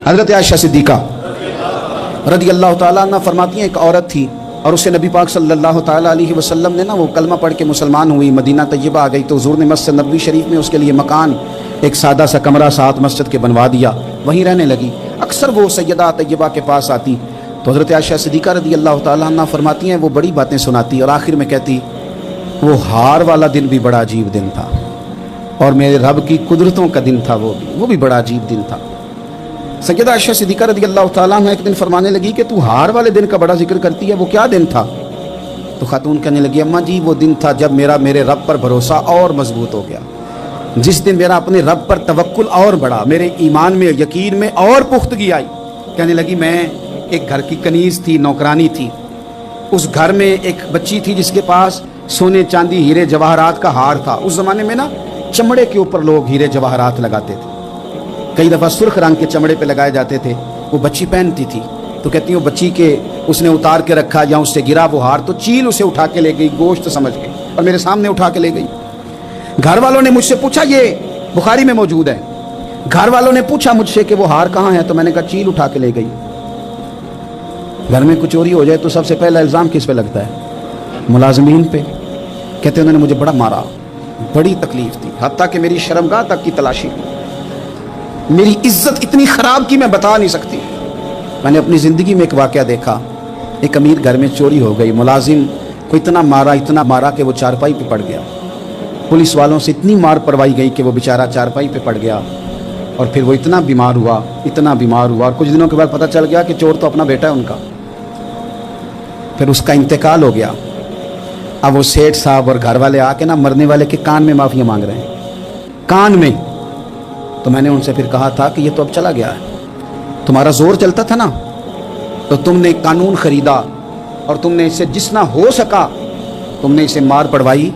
حضرت عائشہ صدیقہ رضی اللہ تعالیٰ عنہ فرماتی ہیں، ایک عورت تھی اور اسے نبی پاک صلی اللہ تعالیٰ علیہ وسلم نے وہ کلمہ پڑھ کے مسلمان ہوئی، مدینہ طیبہ آ گئی تو حضور نے مسجد نبوی شریف میں اس کے لیے مکان، ایک سادہ سا کمرہ ساتھ مسجد کے بنوا دیا، وہیں رہنے لگی۔ اکثر وہ سیدہ طیبہ کے پاس آتی تو حضرت عائشہ صدیقہ رضی اللہ تعالیٰ عنہ فرماتی ہیں وہ بڑی باتیں سناتی اور آخر میں کہتی وہ ہار والا دن بھی بڑا عجیب دن تھا اور میرے رب کی قدرتوں کا دن تھا، وہ بھی بڑا عجیب دن تھا۔ سیدہ عائشہ صدیقہ رضی اللہ تعالیٰ عنہ ایک دن فرمانے لگی کہ تو ہار والے دن کا بڑا ذکر کرتی ہے، وہ کیا دن تھا؟ تو خاتون کہنے لگی اماں جی وہ دن تھا جب میرے رب پر بھروسہ اور مضبوط ہو گیا، جس دن میرا اپنے رب پر توکل اور بڑھا، میرے ایمان میں یقین میں اور پختگی آئی۔ کہنے لگی میں ایک گھر کی کنیز تھی، نوکرانی تھی، اس گھر میں ایک بچی تھی جس کے پاس سونے چاندی ہیرے جواہرات کا ہار تھا۔ اس زمانے میں چمڑے کے اوپر لوگ ہیرے جواہرات لگاتے تھے، کئی دفعہ سرخ رنگ کے چمڑے پہ لگائے جاتے تھے، وہ بچی پہنتی تھی۔ تو کہتی ہوں بچی کے اس نے اتار کے رکھا یا اس سے گرا وہ ہار تو چیل اسے اٹھا کے لے گئی، گوشت سمجھ کے، اور میرے سامنے اٹھا کے لے گئی۔ گھر والوں نے مجھ سے پوچھا، یہ بخاری میں موجود ہے، گھر والوں نے پوچھا مجھ سے کہ وہ ہار کہاں ہے، تو میں نے کہا چیل اٹھا کے لے گئی۔ گھر میں کچھ چوری ہو جائے تو سب سے پہلا الزام کس پہ لگتا ہے؟ ملازمین پہ۔ کہتے انہوں نے مجھے بڑا مارا، بڑی تکلیف تھی، حتیٰ کہ میری شرمگاہ تک کی تلاشی کی، میری عزت اتنی خراب کی میں بتا نہیں سکتی۔ میں نے اپنی زندگی میں ایک واقعہ دیکھا، ایک امیر گھر میں چوری ہو گئی، ملازم کو اتنا مارا کہ وہ چارپائی پہ پڑ گیا، پولیس والوں سے اتنی مار پڑوائی گئی کہ وہ بیچارہ چارپائی پہ پڑ گیا، اور پھر وہ اتنا بیمار ہوا اور کچھ دنوں کے بعد پتہ چل گیا کہ چور تو اپنا بیٹا ہے ان کا، پھر اس کا انتقال ہو گیا۔ اب وہ سیٹھ صاحب اور گھر والے آ کے مرنے والے کے کان میں معافی مانگ رہے ہیں، کان میں۔ تو میں نے ان سے پھر کہا تھا کہ یہ تو اب چلا گیا ہے، تمہارا زور چلتا تھا نا، تو تم نے قانون خریدا اور تم نے اسے جتنا ہو سکا تم نے اسے مار پڑوائی،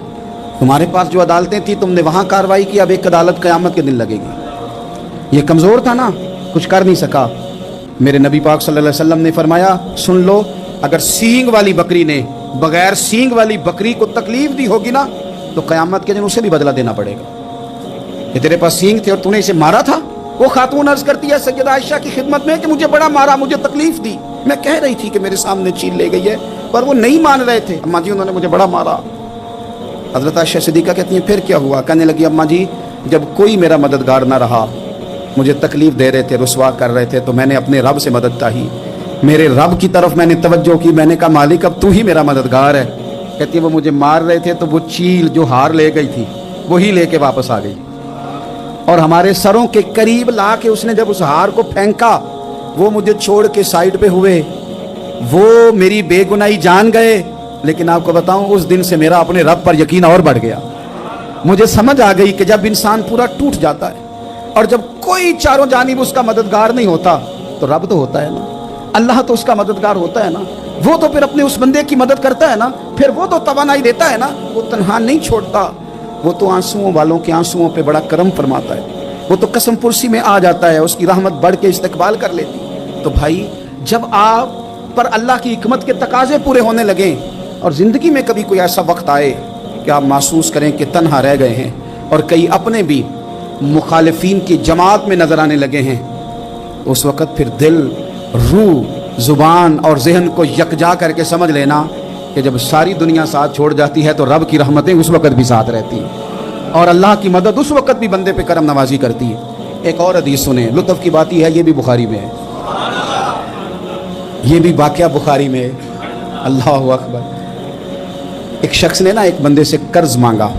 تمہارے پاس جو عدالتیں تھیں تم نے وہاں کارروائی کی، اب ایک عدالت قیامت کے دن لگے گی۔ یہ کمزور تھا نا، کچھ کر نہیں سکا۔ میرے نبی پاک صلی اللہ علیہ وسلم نے فرمایا سن لو، اگر سینگ والی بکری نے بغیر سینگ والی بکری کو تکلیف دی ہوگی نا تو قیامت کے دن اسے بھی بدلہ دینا پڑے گا کہ تیرے پاس سینگ تھے اور تو نے اسے مارا تھا۔ وہ خاتون عرض کرتی ہے سیدہ عائشہ کی خدمت میں کہ مجھے بڑا مارا، مجھے تکلیف دی، میں کہہ رہی تھی کہ میرے سامنے چیل لے گئی ہے پر وہ نہیں مان رہے تھے، اماں جی انہوں نے مجھے بڑا مارا۔ حضرت عائشہ صدیقہ کہتی ہیں پھر کیا ہوا؟ کہنے لگی اماں جی جب کوئی میرا مددگار نہ رہا، مجھے تکلیف دے رہے تھے، رسوا کر رہے تھے، تو میں نے اپنے رب سے مدد چاہی، میرے رب کی طرف میں نے توجہ کی، میں نے کہا مالک اب تو ہی میرا مددگار ہے۔ کہتی ہے وہ مجھے مار رہے تھے تو وہ چیل جو ہار لے گئی تھی وہی لے کے واپس آ گئی، اور ہمارے سروں کے قریب لا کے اس نے جب اس ہار کو پھینکا وہ مجھے چھوڑ کے سائڈ پہ ہوئے، وہ میری بے گناہی جان گئے، لیکن آپ کو بتاؤں اس دن سے میرا اپنے رب پر یقین اور بڑھ گیا۔ مجھے سمجھ آ گئی کہ جب انسان پورا ٹوٹ جاتا ہے اور جب کوئی چاروں جانب اس کا مددگار نہیں ہوتا تو رب تو ہوتا ہے نا، اللہ تو اس کا مددگار ہوتا ہے نا، وہ تو پھر اپنے اس بندے کی مدد کرتا ہے نا، پھر وہ تو توانائی دیتا ہے نا، وہ تنہا نہیں چھوڑتا، وہ تو آنسوؤں والوں کے آنسوؤں پہ بڑا کرم فرماتا ہے، وہ تو قسم پرسی میں آ جاتا ہے، اس کی رحمت بڑھ کے استقبال کر لیتی۔ تو بھائی جب آپ پر اللہ کی حکمت کے تقاضے پورے ہونے لگیں اور زندگی میں کبھی کوئی ایسا وقت آئے کہ آپ محسوس کریں کہ تنہا رہ گئے ہیں اور کئی اپنے بھی مخالفین کی جماعت میں نظر آنے لگے ہیں، اس وقت پھر دل، روح، زبان اور ذہن کو یکجا کر کے سمجھ لینا کہ جب ساری دنیا ساتھ چھوڑ جاتی ہے تو رب کی رحمتیں اس وقت بھی ساتھ رہتی ہیں اور اللہ کی مدد اس وقت بھی بندے پہ کرم نوازی کرتی ہے۔ ایک اور حدیث سنیں، لطف کی بات یہ ہے یہ بھی بخاری میں ہے، یہ بھی واقعہ بخاری میں ہے۔ اللہ اکبر۔ ایک شخص نے ایک بندے سے قرض مانگا،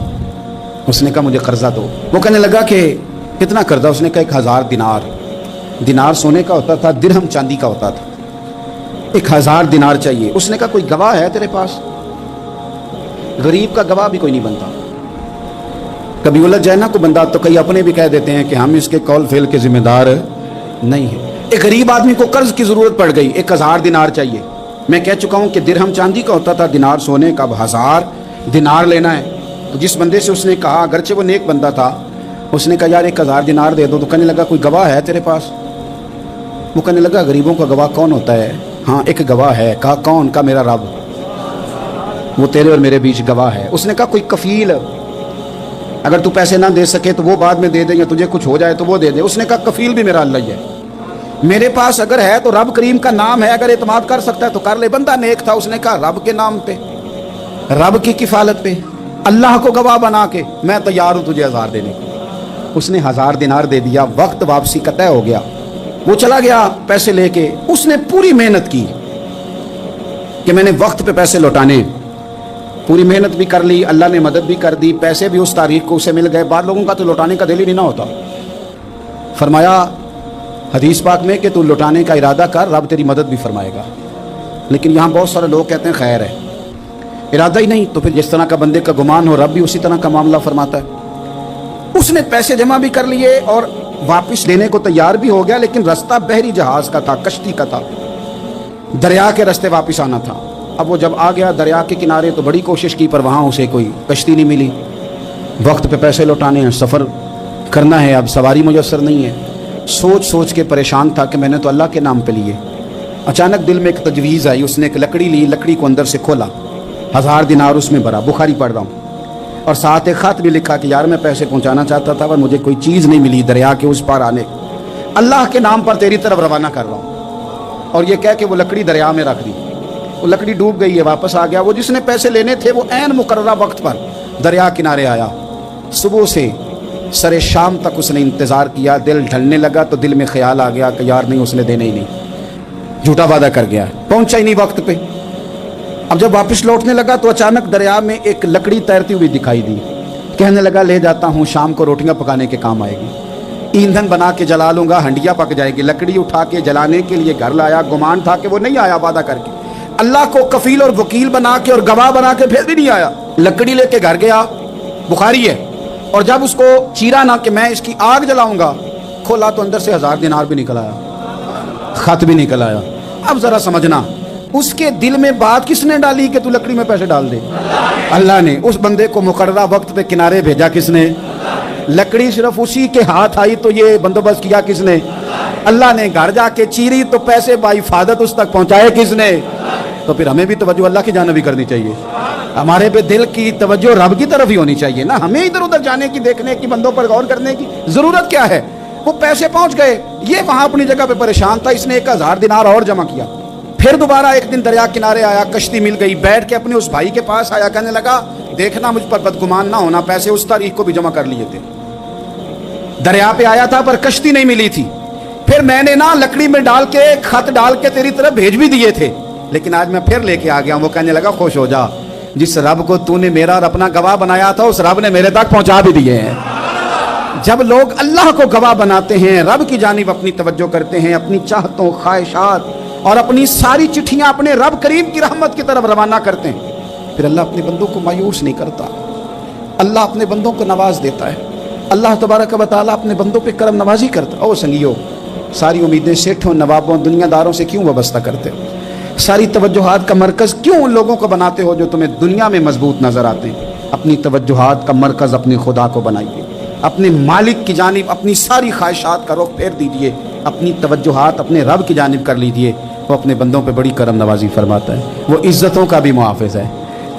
اس نے کہا مجھے قرضہ دو، وہ کہنے لگا کہ کتنا قرضہ؟ اس نے کہا 1000 دینار۔ دینار سونے کا ہوتا تھا، درہم چاندی کا ہوتا تھا، 1000 دینار چاہیے۔ اس نے کہا کوئی گواہ ہے تیرے پاس؟ غریب کا گواہ بھی کوئی نہیں بنتا، کبھی الجھ جائے نا کوئی بندہ تو کئی اپنے بھی کہہ دیتے ہیں کہ ہم اس کے قول فعل کے ذمہ دار نہیں ہیں۔ ایک غریب آدمی کو قرض کی ضرورت پڑ گئی، 1000 دینار چاہیے۔ میں کہہ چکا ہوں کہ درہم چاندی کا ہوتا تھا، دینار سونے کا، 1000 دینار لینا ہے۔ تو جس بندے سے اس نے کہا، اگرچہ وہ نیک بندہ تھا، اس نے کہا یار 1000 دینار دے دو، تو کہنے لگا کوئی گواہ ہے تیرے پاس؟ وہ کہنے لگا غریبوں کا گواہ کون ہوتا ہے؟ ہاں ایک گواہ ہے۔ کہا کون؟ کا میرا رب، وہ تیرے اور میرے بیچ گواہ ہے۔ اس نے کہا کوئی کفیل، اگر تو پیسے نہ دے سکے تو وہ بعد میں دے دیں، یا تجھے کچھ ہو جائے تو وہ دے دے۔ اس نے کہا کفیل بھی میرا اللہ ہی ہے۔ میرے پاس اگر ہے تو رب کریم کا نام ہے, اگر اعتماد کر سکتا ہے تو کر لے. بندہ نیک تھا, اس نے کہا رب کے نام پہ, رب کی کفالت پہ, اللہ کو گواہ بنا کے میں تیار ہوں تجھے 1000 دینے کو. اس نے 1000 دینار دے دیا. وقت واپسی کا طے ہو گیا, وہ چلا گیا پیسے لے کے. اس نے پوری محنت کی کہ میں نے وقت پہ پیسے لوٹانے, پوری محنت بھی کر لی, اللہ نے مدد بھی کر دی, پیسے بھی اس تاریخ کو اسے مل گئے. بعض لوگوں کا تو لوٹانے کا دل ہی نہیں نہ ہوتا. فرمایا حدیث پاک میں کہ تو لوٹانے کا ارادہ کر, رب تیری مدد بھی فرمائے گا. لیکن یہاں بہت سارے لوگ کہتے ہیں خیر ہے, ارادہ ہی نہیں تو پھر جس طرح کا بندے کا گمان ہو رب بھی اسی طرح کا معاملہ فرماتا ہے. اس نے پیسے جمع بھی کر لیے اور واپس لینے کو تیار بھی ہو گیا, لیکن رستہ بحری جہاز کا تھا, کشتی کا تھا, دریا کے رستے واپس آنا تھا. اب وہ جب آ گیا دریا کے کنارے تو بڑی کوشش کی, پر وہاں اسے کوئی کشتی نہیں ملی. وقت پہ پیسے لوٹانے ہیں, سفر کرنا ہے, اب سواری میسر نہیں ہے. سوچ سوچ کے پریشان تھا کہ میں نے تو اللہ کے نام پہ لیے. اچانک دل میں ایک تجویز آئی. اس نے ایک لکڑی لی, لکڑی کو اندر سے کھولا, 1000 دینار اس میں بھرا. بخاری پڑھ رہا ہوں. اور ساتھ ایک خط بھی لکھا کہ یار میں پیسے پہنچانا چاہتا تھا پر مجھے کوئی چیز نہیں ملی دریا کے اس پار آنے, اللہ کے نام پر تیری طرف روانہ کر رہا ہوں. اور یہ کہہ کے وہ لکڑی دریا میں رکھ دی. وہ لکڑی ڈوب گئی ہے, واپس آ گیا. وہ جس نے پیسے لینے تھے وہ عین مقررہ وقت پر دریا کنارے آیا. صبح سے سر شام تک اس نے انتظار کیا. دل ڈھلنے لگا تو دل میں خیال آ گیا کہ یار نہیں, اس نے دینے ہی نہیں, جھوٹا وعدہ کر گیا, پہنچا ہی نہیں وقت پہ. اب جب واپس لوٹنے لگا تو اچانک دریا میں ایک لکڑی تیرتی ہوئی دکھائی دی. کہنے لگا لے جاتا ہوں, شام کو روٹیاں پکانے کے کام آئے گی, ایندھن بنا کے جلا لوں گا, ہنڈیا پک جائے گی. لکڑی اٹھا کے جلانے کے لیے گھر لایا. گمان تھا کہ وہ نہیں آیا وعدہ کر کے, اللہ کو کفیل اور وکیل بنا کے اور گواہ بنا کے پھر بھی نہیں آیا. لکڑی لے کے گھر گیا, بخاری ہے, اور جب اس کو چیرا نہ کہ میں اس کی آگ جلاؤں گا, کھولا تو اندر سے 1000 دینار بھی نکل آیا, خط بھی نکل آیا. اب ذرا سمجھنا, اس کے دل میں بات کس نے ڈالی کہ تو لکڑی میں پیسے ڈال دے؟ اللہ نے. اس بندے کو مقررہ وقت پہ کنارے بھیجا کس نے؟ لکڑی صرف اسی کے ہاتھ آئی تو یہ بندوبست کیا کس نے؟ اللہ نے. گھر جا کے چیری تو پیسے بحفاظت اس تک پہنچائے کس نے؟ تو پھر ہمیں بھی توجہ اللہ کی جانب ہی کرنی چاہیے. ہمارے پہ دل کی توجہ رب کی طرف ہی ہونی چاہیے نا, ہمیں ادھر ادھر جانے کی, دیکھنے کی, بندوں پر غور کرنے کی ضرورت کیا ہے؟ وہ پیسے پہنچ گئے, یہ وہاں اپنی جگہ پہ پریشان تھا. اس نے 1000 دینار اور جمع کیا. پھر دوبارہ ایک دن دریا کنارے آیا, کشتی مل گئی. بیٹھ کے اپنے اس بھائی کے پاس آیا, کہنے لگا دیکھنا مجھ پر بدگمان نہ ہونا, پیسے اس تاریخ کو بھی جمع کر لیے تھے. دریا پہ آیا تھا پر کشتی نہیں ملی تھی. پھر میں نے نا لکڑی میں ڈال کے خط ڈال کے تیری طرف بھیج بھی دیے تھے, لیکن آج میں پھر لے کے آ گیا ہوں. وہ کہنے لگا خوش ہو جا, جس رب کو تو نے میرا اور اپنا گواہ بنایا تھا اس رب نے میرے تک پہنچا بھی دیے ہیں. جب لوگ اللہ کو گواہ بناتے ہیں, رب کی جانب اپنی توجہ کرتے ہیں, اپنی چاہتوں, خواہشات اور اپنی ساری چٹھیاں اپنے رب کریم کی رحمت کی طرف روانہ کرتے ہیں, پھر اللہ اپنے بندوں کو مایوس نہیں کرتا. اللہ اپنے بندوں کو نواز دیتا ہے. اللہ تبارک و تعالیٰ اپنے بندوں پہ کرم نوازی کرتا. او سنگیو, ساری امیدیں سیٹھوں, نوابوں, دنیا داروں سے کیوں وابستہ کرتے ہو؟ ساری توجہات کا مرکز کیوں ان لوگوں کو بناتے ہو جو تمہیں دنیا میں مضبوط نظر آتے ہیں؟ اپنی توجہات کا مرکز اپنے خدا کو بنائیے, اپنے مالک کی جانب اپنی ساری خواہشات کا رخ پھیر دیجیے, اپنی توجہات اپنے رب کی جانب کر لیجیے. وہ اپنے بندوں پہ بڑی کرم نوازی فرماتا ہے. وہ عزتوں کا بھی محافظ ہے,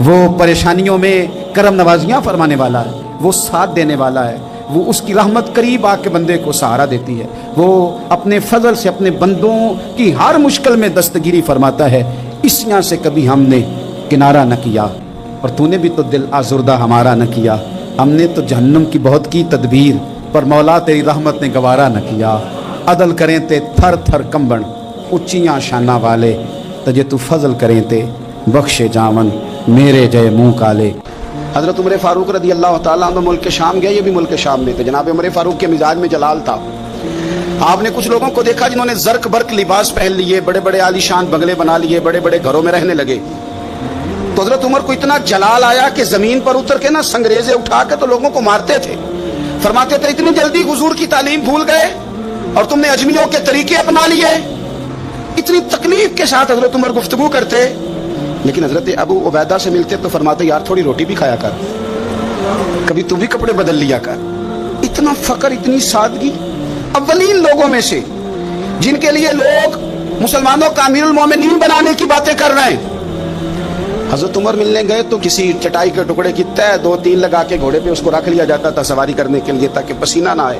وہ پریشانیوں میں کرم نوازیاں فرمانے والا ہے, وہ ساتھ دینے والا ہے. وہ اس کی رحمت قریب آ کے بندے کو سہارا دیتی ہے. وہ اپنے فضل سے اپنے بندوں کی ہر مشکل میں دستگیری فرماتا ہے. اس یہاں سے کبھی ہم نے کنارہ نہ کیا, اور تو نے بھی تو دل آزردہ ہمارا نہ کیا. ہم نے تو جہنم کی بہت کی تدبیر, پر مولا تیری رحمت نے گوارا نہ کیا. عدل کریں تے تھر تھر کمبن, اچیاں شانہ والے, تجھے تو فضل کریں تے بخشے جاون, میرے جے منہ کالے. حضرت عمر فاروق رضی اللہ تعالیٰ عنہ ملک شام گئے, یہ بھی ملک شام میں تھے. جناب عمر فاروق کے مزاج میں جلال تھا. آپ نے کچھ لوگوں کو دیکھا جنہوں نے زرق برق لباس پہن لیے, بڑے بڑے عالی شان بنگلے بنا لیے, بڑے بڑے گھروں میں رہنے لگے. تو حضرت عمر کو اتنا جلال آیا کہ زمین پر اتر کے نا سنگریزے اٹھا کے تو لوگوں کو مارتے تھے. فرماتے تھے اتنی جلدی حضور کی تعلیم بھول گئے اور تم نے اجمیوں کے طریقے اپنا لیے. اتنی تکلیف کے ساتھ حضرت عمر گفتگو کرتے, لیکن حضرت ابو عبیدہ سے ملتے تو فرماتے یار تھوڑی روٹی بھی کھایا کر, کبھی تو بھی کپڑے بدل لیا کر. اتنا فقر, اتنی سادگی. اولین لوگوں میں سے جن کے لیے لوگ مسلمانوں کا امیر المومنین بنانے کی باتیں کر رہے ہیں. حضرت عمر ملنے گئے تو کسی چٹائی کے ٹکڑے کی تہ 2-3 لگا کے گھوڑے پہ اس کو رکھ لیا جاتا تھا سواری کرنے کے لیے تاکہ پسینہ نہ آئے.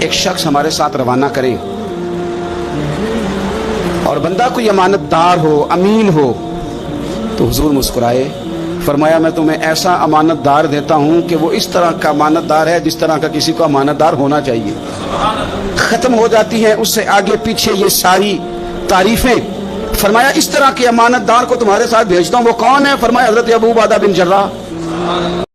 ایک شخص ہمارے ساتھ روانہ کرے اور بندہ کوئی امانت دار ہو، امین ہو، تو حضور مسکرائے، فرمایا میں تمہیں ایسا امانت دار دیتا ہوں کہ وہ اس طرح کا امانت دار ہے جس طرح کا کسی کو امانت دار ہونا چاہیے۔ ختم ہو جاتی ہیں اس سے آگے پیچھے یہ ساری تعریفیں۔ فرمایا اس طرح کے امانت دار کو تمہارے ساتھ بھیجتا ہوں، وہ کون ہے؟ فرمایا حضرت ابو عبیدہ بن جراح۔